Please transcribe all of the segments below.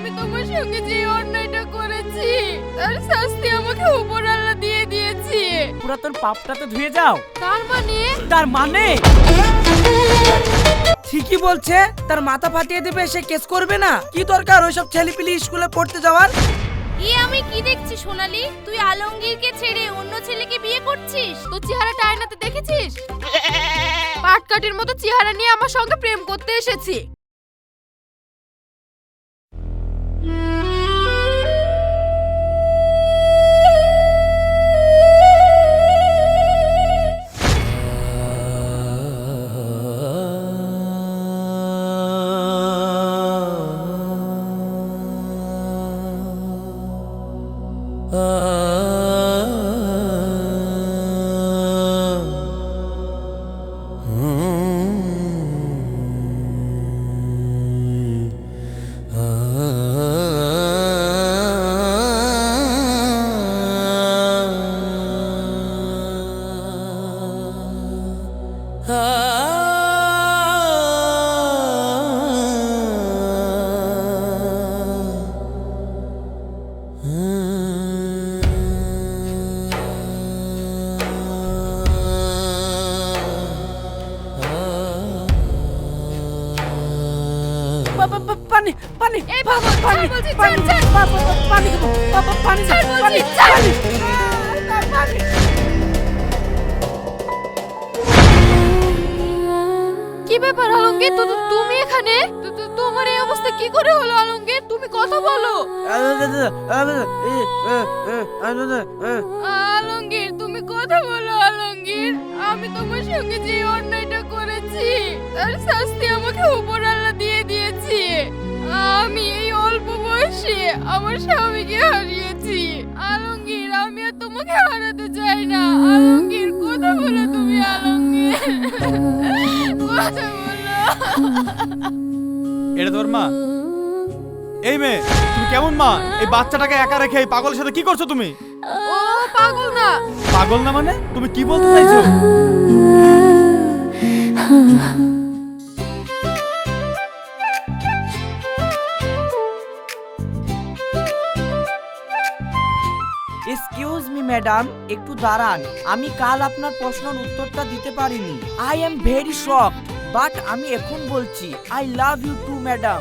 আমি তোমার সঙ্গে যে অন্যায়টা করেছি তার শাস্তি আমাকে উপরওয়ালা দিয়ে দিয়েছে। পুরো তোর পাপটা তো ধুয়ে যাও। তার মানে ঠিকই বলছে, তার মাথা ফাটিয়ে দেবে, সে কেস করবে না। কি দরকার ওইসব ছেলেপিলি স্কুলে পড়তে যাওয়ার? আমি কি দেখছি সোনালি, তুই আলমগীরকে ছেড়ে অন্য ছেলেকে বিয়ে করছিস? তোর চেহারাটা আয়নাতে দেখেছিস? পাটকাঠির মতো চেহারা নিয়ে আমার সঙ্গে প্রেম করতে এসেছি। পানি পানি এই বাবা, পানি ছাড় বলছি, পানি ছাড়, পানি খাবো, পানি ছাড় বলছি, পানি ছাড়। পানি। কি ব্যাপার আলমগীর, তুমি এখানে? তোমার এই অবস্থা কি করে হলো আলমগীর? তুমি কথা বলো। আলমগীর তুমি কথা বলো আলমগীর। আমি তোমার সঙ্গে যে অন্যায়টা করেছি তার শাস্তি আমাকে উপরওয়ালা দিয়ে দিয়েছে। আমি এই অল্প বয়সে আমার স্বামীকে হারিয়েছি। আলমগীর আমি আর তোমাকে হারাতে চাই না। আলমগীর কথা বলো তুমি, আলমগীর কথা বলো। এটা তোর মা? এই মেয়ে, তুমি কেমন মা? এই বাচ্চাটাকে একা রেখে এই পাগলের সাথে কি করছো তুমি? ও পাগল না। পাগল না মানে? তুমি কি বলতে চাইছো? এক্সকিউজ মি ম্যাডাম, একটু দাঁড়ান। আমি কাল আপনার প্রশ্নের উত্তরটা দিতে পারিনি। I am very shock, but আমি এখন বলছি I love you too madam.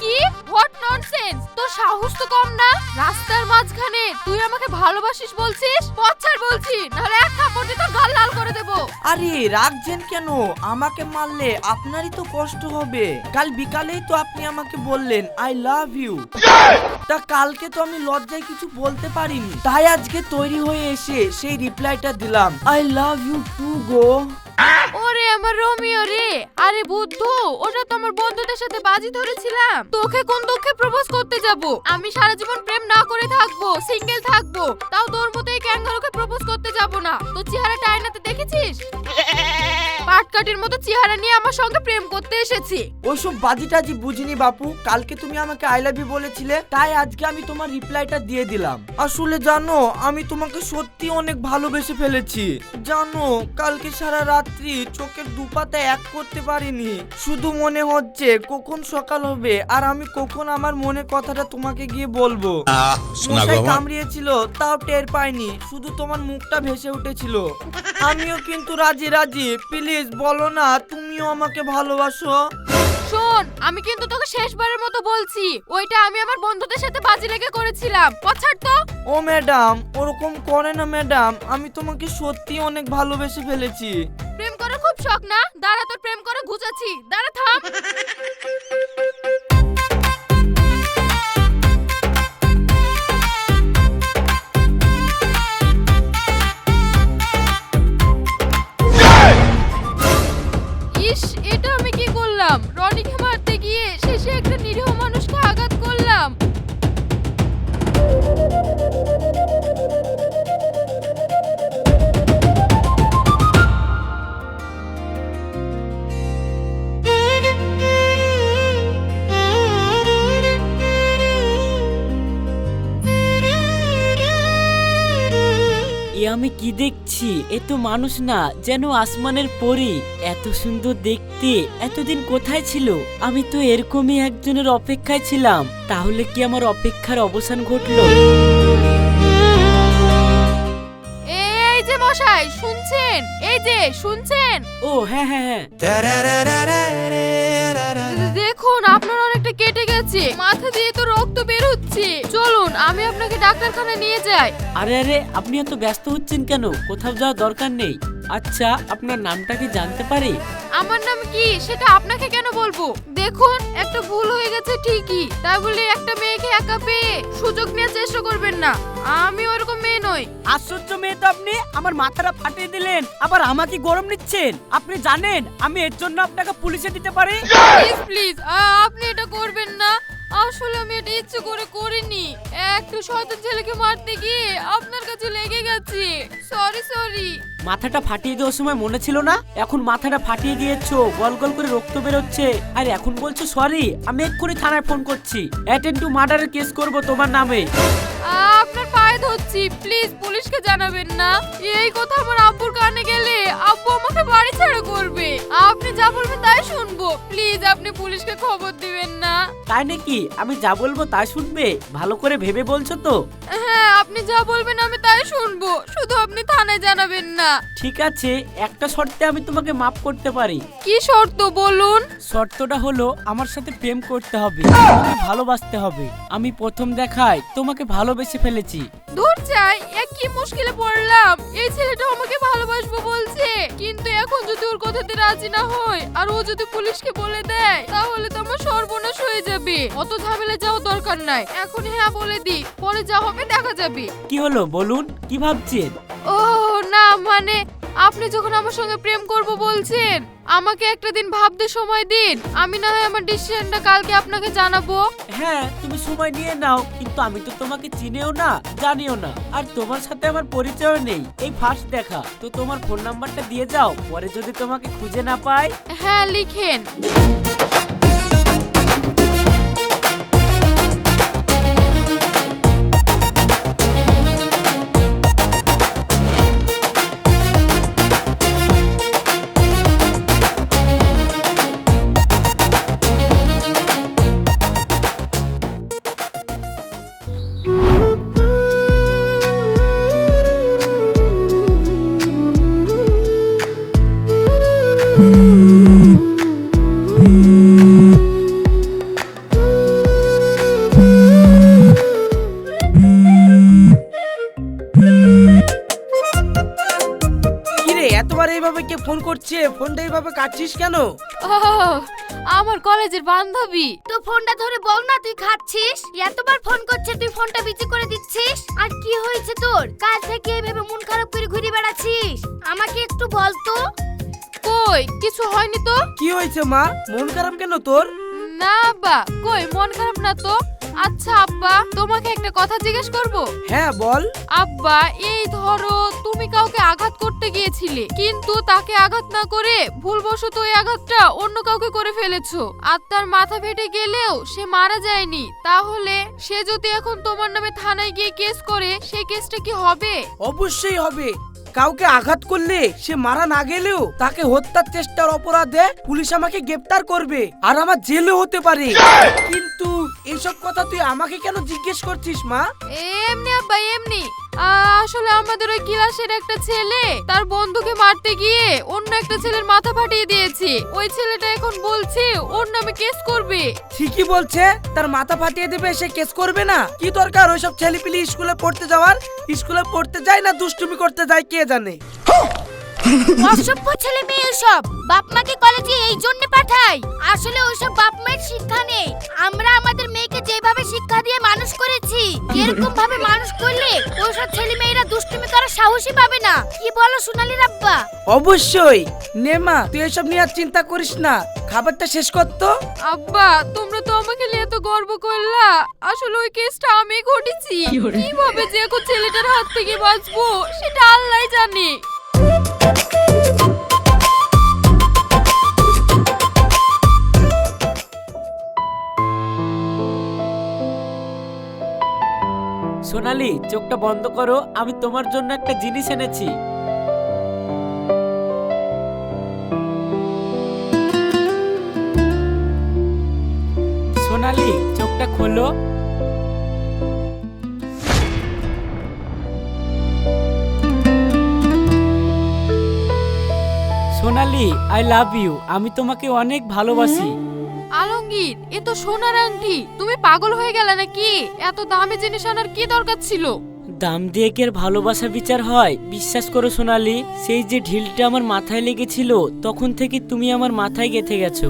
কি? What nonsense! তোর সাহস তো কম না। রাস্তার মাঝখানে তুই আমাকে ভালোবাসিস বলছিস? পথ ছাড় বলছি, নাহলে এক থাপ্পড় দিয়ে তোর গাল লাল করে দেব। আরে রাগছেন কেন? আমাকে মারলে আপনারই তো কষ্ট হবে। কাল বিকালেই তো আপনি আমাকে বললেন আই লাভ ইউ। তা কালকে তো আমি লজ্জায় কিছু বলতে পারিনি, তাই আজকে তৈরি হয়ে এসে সেই রিপ্লাইটা দিলাম আই লাভ ইউ টু গো। ওরে আমার রোমিও রে! আরে বুদ্ধ, ওটা তো আমার বন্ধুদের সাথে বাজি ধরেছিলাম। তোকে কোন দুঃখে প্রপোজ করতে যাব? আমি সারা জীবন প্রেম না করে থাকবো, সিঙ্গেল থাকবো, তাও তোর মতো এই ক্যাঙ্গারুকে প্রপোজ করতে যাব না। তোর চেহারাটা আয়নাতে দেখেছিস? পাটকাঠির মতো চেহারা নিয়ে আমার সঙ্গে প্রেম করতে এসেছি। ওইসব বাজি টাজি বুঝিনি বাপু। কালকে তুমি আমাকে আই লাভ ইউ বলেছিলে, তাই আজকে আমি তোমার রিপ্লাইটা দিয়ে দিলাম। আসলে জানো, আমি তোমাকে সত্যি অনেক ভালোবেসে ফেলেছি। জানো, কালকে সারা রাত্রি চোখের দুপাতা এক করতে পারিনি। শুধু মনে হচ্ছে কখন সকাল হবে আর আমি কখন আমার মনের কথাটা তোমাকে গিয়ে বলবো। মশাই কামড়িয়েছিল, তাও টের পাইনি, শুধু তোমার মুখটা ভেসে উঠেছিল। আমিও কিন্তু রাজি রাজি, প্লিজ বলো না তুমিও আমাকে ভালোবাসো। শোন, আমি কিন্তু তোকে শেষবারের মতো বলছি, ওইটা আমি আমার বন্ধুদের সাথে বাজি লেগে করেছিলাম। পছাড় তো। ও ম্যাডাম, ওরকম করে না ম্যাডাম, আমি তোমাকে সত্যি অনেক ভালোবেসে ফেলেছি। প্রেম করার খুব শখ না? দাঁড়া, তোর প্রেম করে ঘুচাচ্ছি, দাঁড়া থাম। ইস, এটা আমি কি করলাম? রনিকে মারতে গিয়ে শেষে একটা নিরীহ মানুষকে আঘাত করলাম। কি দেখছি? এ তো মানুষ না, যেন আসমানের পরী। এত সুন্দর দেখতে, এতদিন কোথায় ছিল? আমি তো এরকমই একজনের অপেক্ষায় ছিলাম। তাহলে কি আমার অপেক্ষার অবসান ঘটলো? এই যে মশাই, শুনছেন? এই যে শুনছেন? ও হ্যাঁ হ্যাঁ হ্যাঁ। দেখুন, আপনার অনেকটা কেটে গেছে, মাথা দিয়ে তো রক্ত বের হচ্ছে। চলুন, আমি আপনাকে ডাক্তারখানায় নিয়ে যাই। আরে আরে, আপনি এত ব্যস্ত হচ্ছেন কেন? কোথাও যাওয়ার দরকার নেই। আচ্ছা, আপনার নামটা কি জানতে পারি? আমার নাম কি সেটা আপনাকে কেন বলবো? দেখুন, একটা ভুল হয়ে গেছে ঠিকই, তাই বলে একটা মেয়েকে একা পেয়ে সুযোগ নেওয়ার চেষ্টা করবেন না। আমি ওরকম মেয়ে নই। আশ্চর্য মেয়ে তো আপনি! আমার মাথাটা ফাটিয়ে দিলেন, আবার আমাকে গরম নিচ্ছেন। আপনি জানেন আমি এর জন্য আপনাকে পুলিশে দিতে পারি। প্লিজ প্লিজ, আপনি এটা করবেন না। আসলে আমি এটা ইচ্ছে করে করিনি। একটা শয়তান ছেলেকে মারতে গিয়ে আপনার কাছে লেগে গেছে। Sorry sorry. মাথাটা ফাটিয়ে দেওয়ার সময় মনে ছিল না? এখন মাথাটা ফাটিয়ে দিয়েছো, গল গল করে রক্ত বেরোচ্ছে, আর এখন বলছো সরি? আমি এক্ষুনি থানায় ফোন করছি। অ্যাটেন্ড টু মার্ডারের কেস করব তোমার নামে। আপনার পায়ে ধরছি, প্লিজ পুলিশকে জানাবেন না। এই কথা আমার আব্বুর কানে গেলে আব্বু আমাকে বাড়ি ছাড়া করবে। আপনি যা বলবেন তাই শুনবো। প্লিজ আপনি পুলিশকে খবর দিবেন না। তাই নাকি? আমি যা বলবো তাই শুনবে? ভালো করে ভেবে বলছো তো? হ্যাঁ, আপনি যা বলবেন আমি তাই শুনবো, শুধু আপনি থানায় জানাবেন না। ঠিক আছে, একটা শর্তে আমি তোমাকে মাফ করতে পারি। কি শর্ত বলুন? শর্তটা হলো আমার সাথে প্রেম করতে হবে, আমাকে ভালোবাসতে হবে। আমি প্রথম দেখায় তোমাকে ভালোবেসে ফেলেছি। দূর চাই, কি মুশকিলে পড়লাম। এই ছেলেটা আমাকে ভালোবাসবো বলছে, কিন্তু এখন যদি ওর কথাতে রাজি না হয় আর ও যদি পুলিশকে বলে দেয়, তাহলে তো আমার সর্বনাশ হয়ে যাবে। অত ঝামেলা যাওয়ার দরকার নাই, এখন হ্যাঁ বলে দি, পরে যা হবে দেখা যাবে। কি হলো বলুন, কি ভাবছেন? ও না, মানে আপনি যখন আমার সঙ্গে প্রেম করব বলছেন, আমাকে একটা দিন ভাবতে সময় দিন। আমি না হয় আমার ডিসিশনটা কালকে আপনাকে জানাবো। হ্যাঁ, তুমি সময় নিয়ে নাও, কিন্তু আমি তো তোমাকে চিনিও না, জানিও না, আর তোমার সাথে আমার পরিচয় নেই। এই ফার্স্ট দেখা তো, তোমার ফোন নাম্বারটা দিয়ে যাও, পরে যদি তোমাকে খুঁজে না পাই। হ্যাঁ, লিখেন। কিরে, এতবার এইভাবে কে ফোন করছে? ফোনটা এইভাবে কাটছিস কেন? আমার কলেজের বান্ধবী। তো ফোনটা ধরে বল না তুই খাচ্ছিস। এতবার ফোন করছে তুই ফোনটা বিজি করে দিচ্ছিস। আর কি হয়েছে তোর? কাল থেকে এভাবে মন খারাপ করে ঘুরে বেড়াচ্ছিস, আমাকে একটু বল তো। কই কিছু হয়নি তো। কি হয়েছে মা? মন খারাপ কেন তোর? না আব্বা, কই মন খারাপ না তো। আচ্ছা আব্বা, তোমাকে একটা কথা জিজ্ঞেস করব? হ্যাঁ বল। আব্বা, এই ধরো তুমি কাউকে আঘাত করতে গিয়েছিলে, কিন্তু তাকে আঘাত না করে ভুলবশত ওই আঘাতটা অন্য কাউকে করে ফেলেছো, আর তার মাথা ফেটে গেলেও সে মারা যায়নি। তাহলে সে যদি এখন তোমার নামে থানায় গিয়ে কেস করে, সেই কেসটা কি হবে? অবশ্যই হবে। কাউকে আঘাত করলে সে মারা না গেলেও তাকে হত্যার চেষ্টার অপরাধে পুলিশ আমাকে গ্রেফতার করবে, আর আমার জেলও হতে পারে। কিন্তু এসব কথা তুই আমাকে কেন জিজ্ঞেস করছিস মা? এমনি আব্বা, এমনি। আসলে আমাদের ওই ক্লাসের একটা ছেলে তার বন্ধুকে মারতে গিয়ে অন্য একটা ছেলের মাথা ফাটিয়ে দিয়েছে। ওই ছেলেটা এখন বলছে ওর নামে কেস করবে। ঠিকই বলছে, তার মাথা ফাটিয়ে দেবে, সে কেস করবে না? কি দরকার ওইসব ছেলেপিলি স্কুলে পড়তে যাওয়ার? স্কুলে পড়তে যায় না দুষ্টুমি করতে যায় কে জানে। অসভ্য ছেলে মেয়ে সব বাপ মাকে কলেজে এই জন্য পাঠায়। আসলে ওইসব বাপ মায়ের শিক্ষা নেই। আমরা আমাদের মেয়েকে যেভাবে শিক্ষা দিয়ে মানুষ করেছি, এরকম ভাবে মানুষ করলে ওইসব ছেলে মেয়েরা দুষ্টুমি করার সাহসই পাবে না। কি বলো সোনালীর আব্বা? অবশ্যই। নে মা, তুই এসব নিয়ে আর চিন্তা করিস না, খাবারটা শেষ কর তো। আব্বা, তোমরা তো আমাকে নিয়ে এত গর্ব করলা, আসলে ওই কেসটা আমি ঘটেছি। কিভাবে যে এখন ছেলেটার হাত থেকে বাঁচবো সেটা আল্লাহই জানে। সোনালি, চোখটা বন্ধ করো, আমি তোমার জন্য একটা জিনিস এনেছি। সোনালি, চোখটা খোলো। সোনালি, আই লাভ ইউ। আমি তোমাকে অনেক ভালোবাসি। আলমগীর, এ তো সোনার আংটি। তুমি পাগল হয়ে গেলে নাকি? এত দামি জিনিস আনার কি দরকার ছিল? দাম দিয়ে কি আর ভালোবাসা বিচার হয়? বিশ্বাস করো সোনালি, সেই যে ঢিলটা আমার মাথায় লেগেছিল তখন থেকে তুমি আমার মাথায় গেঁথে গেছো।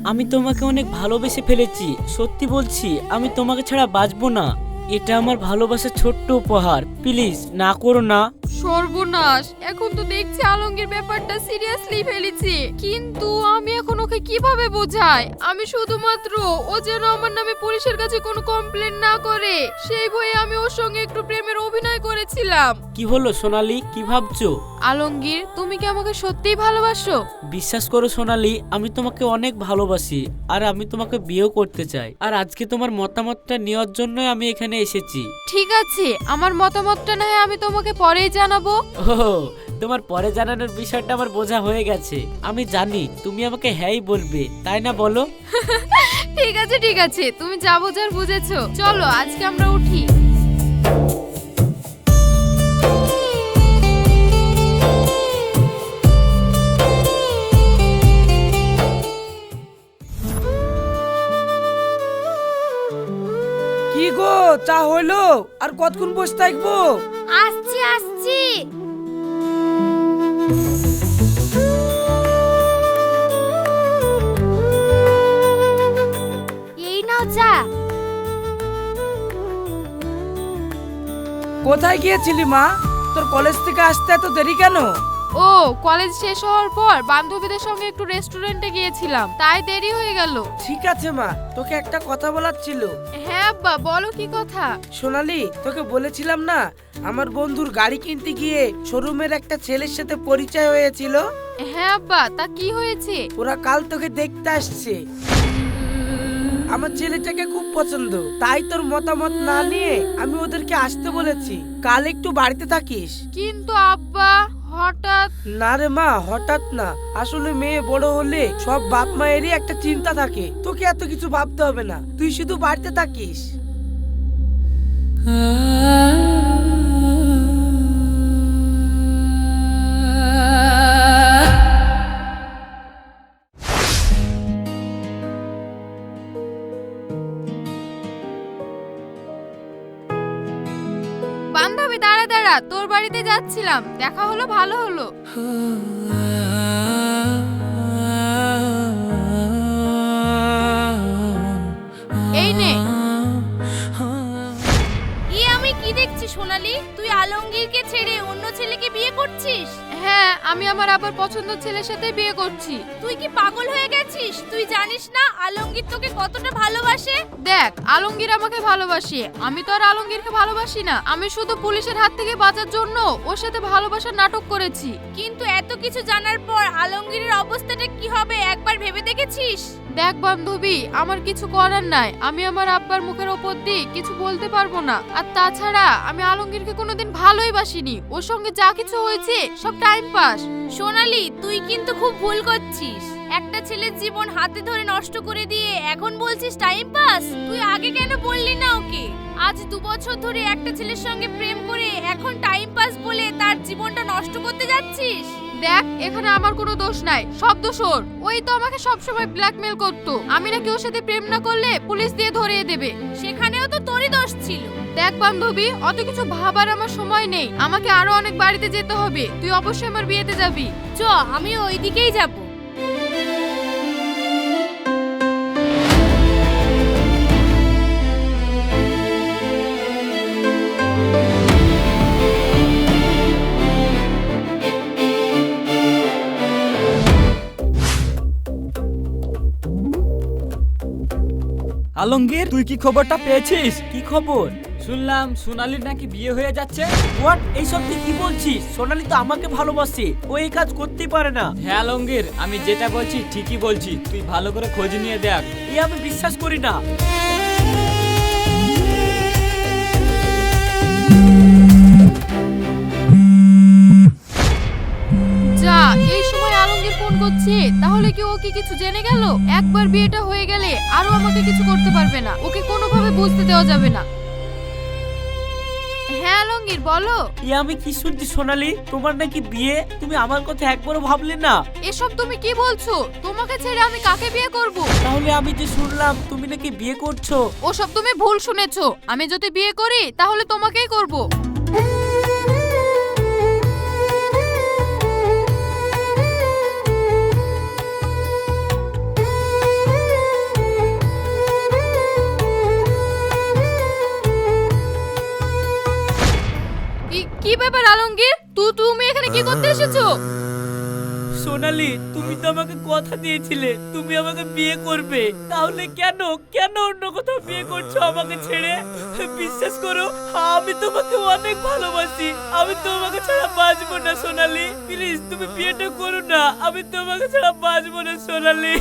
আমি তোমাকে অনেক ভালোবেসে ফেলেছি, সত্যি বলছি, আমি তোমাকে ছাড়া বাঁচবো না। এটা আমার ভালোবাসার ছোট্ট উপহার, প্লিজ না করো না। সর্বনাশ, এখন তো দেখছি আলমগীর ব্যাপারটা সিরিয়াসলি ফেলেছে। কিন্তু আমি এখন ওকে কিভাবে বোঝাই? আমি শুধুমাত্র ও যেন আমার নামে পুলিশের কাছে কোনো কমপ্লেন না করে সেই ভয়ে আমি ওর সঙ্গে একটু প্রেমের অভিনয় করেছিলাম। কি হলো সোনালি, কি ভাবছো? আলমগীর, তুমি কি আমাকে সত্যিই ভালোবাসো? বিশ্বাস করো সোনালি, আমি তোমাকে অনেক ভালোবাসি আর আমি তোমাকে বিয়েও করতে চাই। আর আজকে তোমার মতামতটা নেওয়ার জন্যই আমি এখানে এসেছি। ঠিক আছে, আমার মতামতটা না হয় আমি তোমাকে পরেই জানাবো। ও, তোমার পরে জানানোর বিষয়টা আমার বোঝা হয়ে গেছে। আমি জানি তুমি আমাকে হ্যাঁই বলবে, তাই না বলো? ঠিক আছে ঠিক আছে, তুমি যা বোঝার বুঝেছো। চলো আজকে আমরা উঠি। কি গো, চা হইলো? আর কতক্ষণ বসে থাকবো? আসছি আসছি। এই নাও চা। কোথায় গিয়েছিলি মা? তোর কলেজ থেকে আসতে এত দেরি কেন? ও, কলেজ শেষ হওয়ার পর বান্ধবীদের সঙ্গে একটু রেস্টুরেন্টে গিয়েছিলাম, তাই দেরি হয়ে গেল। ঠিক আছে মা, তোকে একটা কথা বলার ছিল। হ্যাঁ আব্বা, বলো কি কথা? সোনালি, তোকে বলেছিলাম না আমার বন্ধুর গাড়ি কিনতে গিয়ে শোরুমের একটা ছেলের সাথে পরিচয় হয়েছিল। হ্যাঁ আব্বা, তা কি হয়েছে? ওরা কাল তোকে দেখতে আসছে। আমার ছেলেটাকে খুব পছন্দ, তাই তোর মতামত না নিয়ে আমি ওদেরকে আসতে বলেছি। কাল একটু বাড়িতে থাকিস। কিন্তু আব্বা, হঠাৎ। না রে মা, হঠাৎ না। আসলে মেয়ে বড় হলে সব বাপ মায়েরই একটা চিন্তা থাকে। তোকে এত কিছু ভাবতে হবে না, তুই শুধু বাড়িতে থাকিস। বান্ধবী, দাঁড়া দাঁড়া, তোর বাড়িতে যাচ্ছিলাম, দেখা হলো, ভালো হলো। এই নে। আমি কি দেখছি সোনালি, তুই আলমগীরকে ছেড়ে অন্য ছেলেকে বিয়ে করছিস? হ্যাঁ, আমি আমার আবার পছন্দের ছেলের সাথে বিয়ে করছি। তুই কি পাগল হয়ে গেছিস? তুই জানিস না আলমগীর তোকে কতটা ভালোবাসে? দেখ, আলমগীর আমাকে ভালোবাসে, আমি তো আর আলমগীরকে ভালোবাসি না। আমি শুধু পুলিশের হাত থেকে বাঁচার জন্য ওর সাথে ভালোবাসার নাটক করেছি। কিন্তু এত কিছু জানার পর আলমগীরের অবস্থাটা কি হবে একবার ভেবে দেখেছিস? দেখ বান্ধবী, আমার কিছু করার নাই। আমি আমার আব্বার মুখের ওপর দিয়ে কিছু বলতে পারবো না। আর তাছাড়া আমি আলমগীরকে কোনোদিন ভালোই বাসিনি। ওর সঙ্গে যা কিছু হয়েছে সব টাইম পাস। সোনালি, তুই কিন্তু খুব ভুল করছিস। একটা ছেলের জীবন হাতে ধরে নষ্ট করে দিয়ে এখন বলছিস টাইম পাস? তুই আগে কেন বললি না ওকে? আজ 2 বছর ধরে একটা ছেলের সঙ্গে প্রেম করে এখন টাইম পাস বলে তার জীবনটা নষ্ট করতে যাচ্ছিস? দেখ, এখানে আমার কোনো দোষ নাই, সব দোষ ওর। ওই তো আমাকে সবসময় ব্ল্যাকমেল করতো। আমি নাকি ওর সাথে প্রেম না করলে পুলিশ দিয়ে ধরিয়ে দেবে। সেখানেও তো তোরই দোষ ছিল। দেখ বান্ধবী, অত কিছু ভাবার আমার সময় নেই। আমাকে আরো অনেক বাড়িতে যেতে হবে। তুই অবশ্যই আমার বিয়েতে যাবি। চ, আমি ওই দিকেই যাব। আলমগীর, তুই কি খবরটা পেয়েছিস? কি খবর? শুনলাম সোনালির নাকি বিয়ে হয়ে যাচ্ছে। হোয়াট? এইসব তুই কি বলছিস? সোনালি তো আমাকে ভালোবাসে, ও এই কাজ করতেই পারে না। হ্যাঁ আলমগীর, আমি যেটা বলছি ঠিকই বলছি, তুই ভালো করে খোঁজ নিয়ে দেখ। এই আমি বিশ্বাস করি না। কি কিছু জেনে গেল? একবার বিয়েটা হয়ে গেলে আরো আমাকে কিছু করতে পারবে না, ওকে কোনোভাবে বুঝতে দেওয়া যাবে না। হ্যাঁ আলমগীর বলো। এ আমি কি শুনছি সোনালি, তোমার নাকি বিয়ে? তুমি আমার কথা একবারও ভাবলে না? এসব তুমি কি বলছো? তোমাকে ছেড়ে আমি কাকে বিয়ে করব? তাহলে আমি যে শুনলাম তুমি নাকি বিয়ে করছো। ওসব তুমি ভুল শুনেছো। আমি যদি বিয়ে করি তাহলে তোমাকেই করব। কি ব্যাপার আলমগীর, তুমি এখানে কি করতে এসেছো? সোনালি, তুমি তো আমাকে কথা দিয়েছিলে তুমি আমাকে বিয়ে করবে, তাহলে কেন কেন অন্য কোথাও বিয়ে করছো আমাকে ছেড়ে? বিশ্বাস করো, আমি তোমাকে অনেক ভালোবাসি, আমি তোমাকে ছাড়া বাঁচবো না সোনালি। প্লিজ তুমি বিয়েটা করো না, আমি তোমাকে ছাড়া বাঁচবো না সোনালি।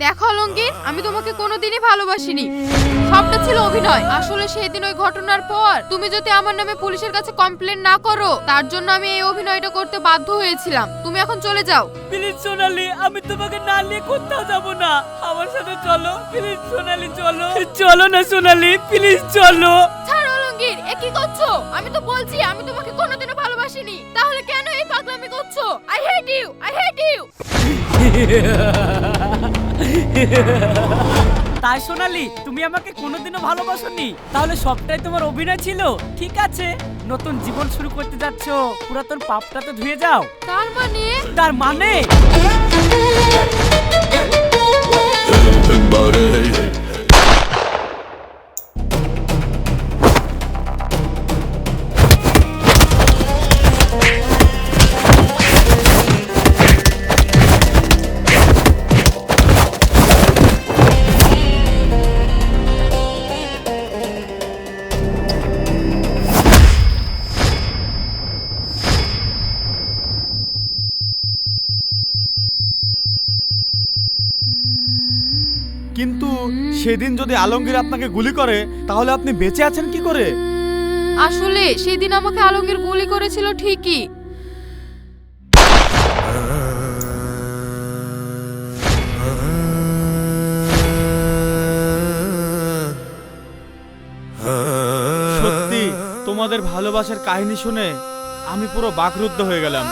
দেখো আলমগীর, আমি তোমাকে কোনোদিনই ভালোবাসিনি, সবটা ছিল অভিনয়। আসলে সেদিন ওই ঘটনার পর তুমি যদি আমার নামে পুলিশের কাছে কমপ্লেন না করো, তার জন্য আমি এই অভিনয়টা করতে বাধ্য হয়েছিলাম। তুমি এখন চলে যাও। প্লিজ সোনালি, আমি তোমাকে না নিয়ে কোথাও যাবো না, আমার সাথে চলো প্লিজ সোনালি, চলো চলো না সোনালি, প্লিজ চলো। ছাড়ো আলমগীর, এ কি করছো? আমি তো বলছি আমি তোমাকে কোনোদিনও ভালোবাসিনি, তাহলে কেন এই পাগলামি করছো? I hate you, I hate you. তাই সোনালি, তুমি আমাকে কোনোদিনও ভালোবাসোনি, তাহলে সবটাই তোমার অভিনয় ছিল। ঠিক আছে, নতুন জীবন শুরু করতে যাচ্ছ, পুরাতন পাপটা তো ধুয়ে যাও। তার মানে কিন্তু সেদিন যদি আলমগীর আপনাকে গুলি করে তাহলে আপনি বেঁচে আছেন কি করে? আসলে সেদিন আমাকে আলমগীর গুলি করেছিল ঠিকই, সত্যি তোমাদের ভালোবাসার কাহিনী শুনে আমি পুরো বাকরুদ্ধ হয়ে গেলাম।